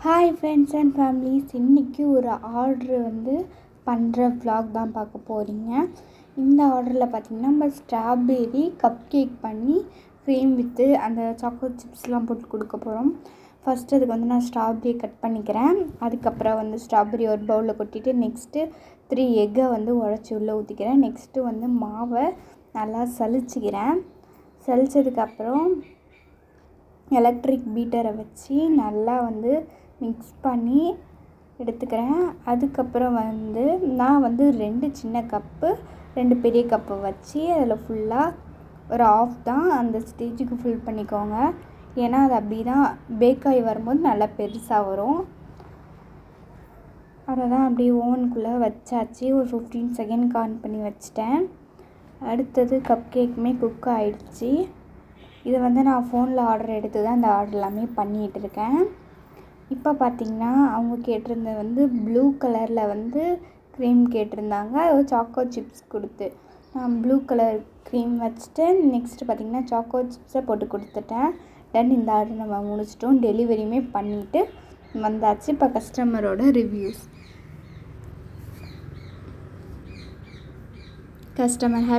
Hi friends and families, இன்றைக்கி ஒரு order பண்ணுற vlog தான் பார்க்க போகிறீங்க. இந்த ஆர்டரில் பார்த்திங்கன்னா நம்ம ஸ்ட்ராபெரி கப் கேக் பண்ணி க்ரீம் வித்து அந்த சாக்லேட் சிப்ஸ்லாம் போட்டு கொடுக்க போகிறோம். ஃபஸ்ட்டு அதுக்கு நான் ஸ்ட்ராபெரி கட் பண்ணிக்கிறேன். அதுக்கப்புறம் ஸ்ட்ராபெரி ஒரு பவுலில் கொட்டிட்டு நெக்ஸ்ட்டு 3 எக்கை உடச்சி உள்ளே ஊற்றிக்கிறேன். நெக்ஸ்ட்டு மாவை நல்லா சலிச்சுக்கிறேன். சலிச்சதுக்கப்புறம் எலக்ட்ரிக் பீட்டரை வச்சு நல்லா மிக்ஸ் பண்ணி எடுத்துக்கிறேன். அதுக்கப்புறம் நான் 2 சின்ன கப்பு 2 பெரிய கப்பு வச்சு அதில் ஃபுல்லாக ஒரு ஆஃப் தான் அந்த ஸ்டேஜுக்கு ஃபில் பண்ணிக்கோங்க. ஏன்னா அது அப்படி தான் பேக் ஆகி வரும்போது நல்லா பெருசாக வரும். அதை தான் அப்படியே ஓவனுக்குள்ளே வச்சாச்சு. ஒரு 15 செகண்ட் ஆன் பண்ணி வச்சிட்டேன். அடுத்தது கப் கேக்குமே குக் ஆகிடுச்சு. இது நான் ஃபோனில் ஆர்டர் எடுத்து தான் இந்த ஆர்டர் எல்லாமே பண்ணிகிட்டு இருக்கேன். இப்போ பார்த்திங்கன்னா அவங்க கேட்டிருந்த ப்ளூ கலரில் க்ரீம் கேட்டிருந்தாங்க. அது சாக்கோ சிப்ஸ் கொடுத்து நான் ப்ளூ கலர் க்ரீம் வச்சுட்டு நெக்ஸ்ட்டு பார்த்திங்கன்னா சாக்கோ சிப்ஸை போட்டு கொடுத்துட்டேன். தென் இந்த ஆர்டர் நம்ம முடிச்சிட்டோம். டெலிவரியுமே பண்ணிவிட்டு வந்தாச்சு. இப்போ கஸ்டமரோட ரிவ்யூஸ். கஸ்டமர்